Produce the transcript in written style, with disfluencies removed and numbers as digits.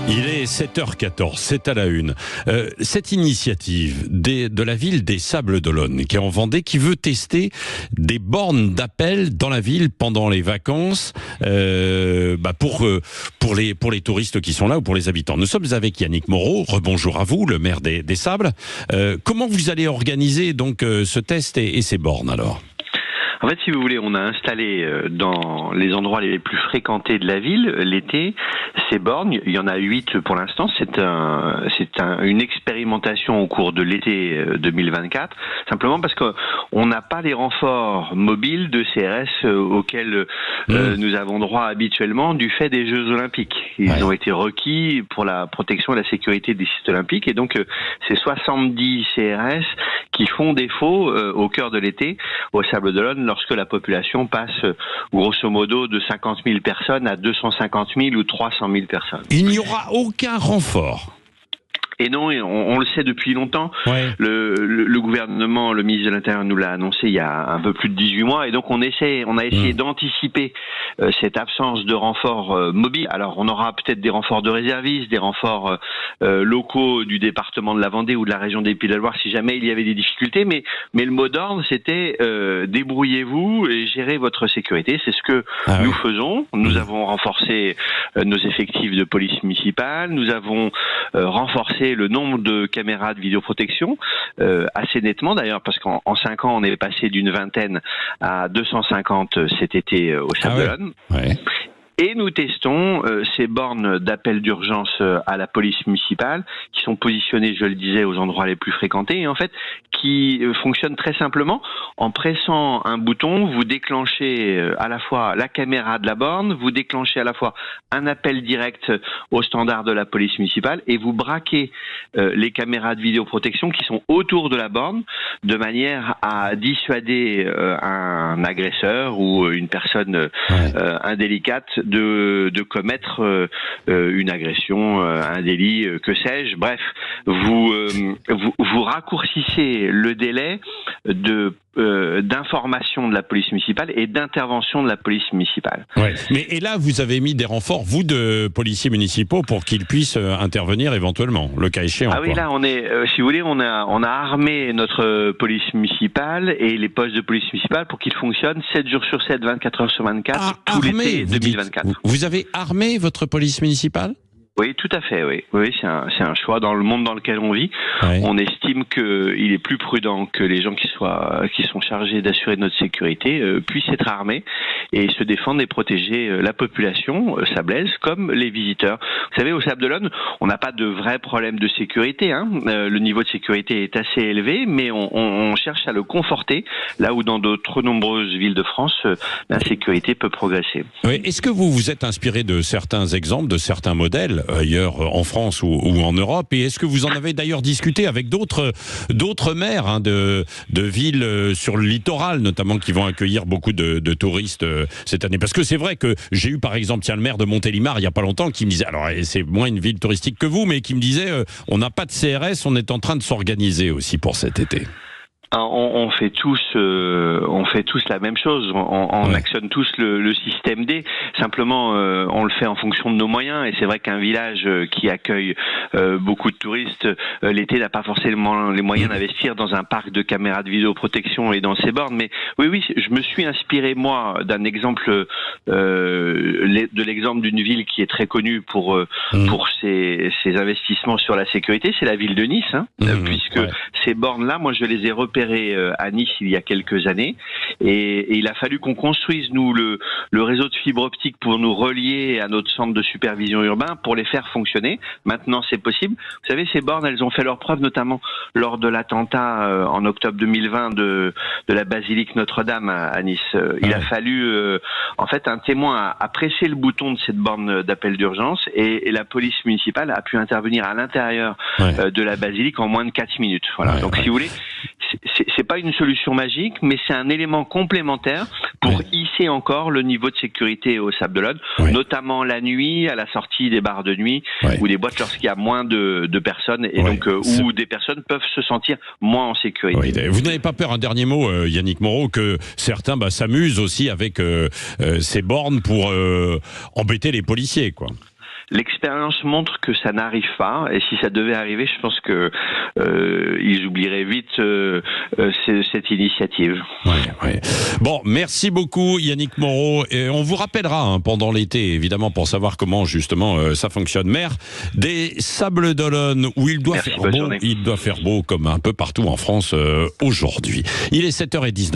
Il est 7h14, c'est à la une. Cette initiative de la ville des Sables-d'Olonne, qui est en Vendée, qui veut tester des bornes d'appel dans la ville pendant les vacances, pour les touristes qui sont là ou pour les habitants. Nous sommes avec Yannick Moreau. Rebonjour à vous, le maire des Sables. Comment vous allez organiser donc ce test et ces bornes alors ? En fait, si vous voulez, on a installé dans les endroits les plus fréquentés de la ville l'été ces bornes. Il y en a 8 pour l'instant. C'est une expérimentation au cours de l'été 2024. Simplement parce qu'on n'a pas les renforts mobiles de CRS auxquels nous avons droit habituellement du fait des Jeux Olympiques. Ils ont été requis pour la protection et la sécurité des sites olympiques. Et donc, c'est 70 CRS qui font défaut au cœur de l'été aux Sables-d'Olonne lorsque la population passe grosso modo de 50 000 personnes à 250 000 ou 300 000 personnes. Il n'y aura aucun renfort. Et non, on le sait depuis longtemps. Ouais. Le gouvernement, le ministre de l'Intérieur nous l'a annoncé il y a un peu plus de 18 mois. Et donc on a essayé d'anticiper cette absence de renforts mobiles. Alors on aura peut-être des renforts de réservistes, des renforts locaux du département de la Vendée ou de la région des Pays de la Loire si jamais il y avait des difficultés. Mais le mot d'ordre, c'était débrouillez-vous et gérez votre sécurité. C'est ce que nous faisons. Nous avons renforcé nos effectifs de police municipale. Nous avons renforcé le nombre de caméras de vidéoprotection, assez nettement d'ailleurs, parce qu'en 5 ans, on est passé d'une vingtaine à 250 cet été au Sables-d'Olonne. Et nous testons ces bornes d'appel d'urgence à la police municipale qui sont positionnées, je le disais, aux endroits les plus fréquentés et en fait qui fonctionnent très simplement. En pressant un bouton, vous déclenchez à la fois la caméra de la borne, vous déclenchez à la fois un appel direct au standard de la police municipale et vous braquez les caméras de vidéoprotection qui sont autour de la borne de manière à dissuader un agresseur ou une personne indélicate de commettre une agression, un délit, que sais-je. Bref, vous raccourcissez le délai d'information de la police municipale et d'intervention de la police municipale. Ouais. Et là, vous avez mis des renforts, vous, de policiers municipaux pour qu'ils puissent intervenir éventuellement, le cas échéant. Ah oui, là, on est, si vous voulez, on a armé notre police municipale et les postes de police municipale pour qu'ils fonctionnent 7 jours sur 7, 24 heures sur 24, tout l'été 2024. Vous avez armé votre police municipale ? Oui, tout à fait, oui. Oui, c'est un choix dans le monde dans lequel on vit. Ouais. On estime qu'il est plus prudent que les gens qui sont chargés d'assurer notre sécurité puissent être armés et se défendre et protéger la population sablaise comme les visiteurs. Vous savez, au Sables-d'Olonne, on n'a pas de vrai problème de sécurité. Le niveau de sécurité est assez élevé, mais on cherche à le conforter là où dans d'autres nombreuses villes de France, l'insécurité peut progresser. Oui. Est-ce que vous vous êtes inspiré de certains exemples, de certains modèles ailleurs en France ou en Europe, et est-ce que vous en avez d'ailleurs discuté avec d'autres maires de villes sur le littoral notamment qui vont accueillir beaucoup de touristes cette année? Parce que c'est vrai que j'ai eu par exemple le maire de Montélimar il y a pas longtemps qui me disait, alors c'est moins une ville touristique que vous, mais qui me disait on n'a pas de CRS, on est en train de s'organiser aussi pour cet été. On fait tous la même chose. On actionne tous le système D. Simplement, on le fait en fonction de nos moyens. Et c'est vrai qu'un village qui accueille beaucoup de touristes l'été n'a pas forcément les moyens d'investir dans un parc de caméras de vidéoprotection et dans ses bornes. Mais oui, je me suis inspiré moi d'un exemple, de l'exemple d'une ville qui est très connue pour ses investissements sur la sécurité. C'est la ville de Nice, puisque ces bornes-là, moi, je les ai repérées à Nice il y a quelques années et il a fallu qu'on construise nous le réseau de fibre optique pour nous relier à notre centre de supervision urbain pour les faire fonctionner. Maintenant c'est possible. Vous savez, ces bornes elles ont fait leur preuve notamment lors de l'attentat en octobre 2020 de la basilique Notre-Dame à Nice. Il a fallu en fait un témoin a pressé le bouton de cette borne d'appel d'urgence et la police municipale a pu intervenir à l'intérieur de la basilique en moins de 4 minutes. Voilà. Donc si vous voulez, c'est pas une solution magique, mais c'est un élément complémentaire pour hisser encore le niveau de sécurité au Sables-d'Olonne, notamment la nuit, à la sortie des bars de nuit ou des boîtes lorsqu'il y a moins de personnes et donc où des personnes peuvent se sentir moins en sécurité. Vous n'avez pas peur, un dernier mot, Yannick Moreau, que certains s'amusent aussi avec ces bornes pour embêter les policiers, quoi? l'expérience montre que ça n'arrive pas, et si ça devait arriver, je pense que ils oublieraient vite cette initiative. Ouais. Bon, merci beaucoup Yannick Moreau, et on vous rappellera pendant l'été, évidemment, pour savoir comment justement ça fonctionne. Maire des Sables-d'Olonne, où il doit faire beau comme un peu partout en France aujourd'hui. Il est 7h19.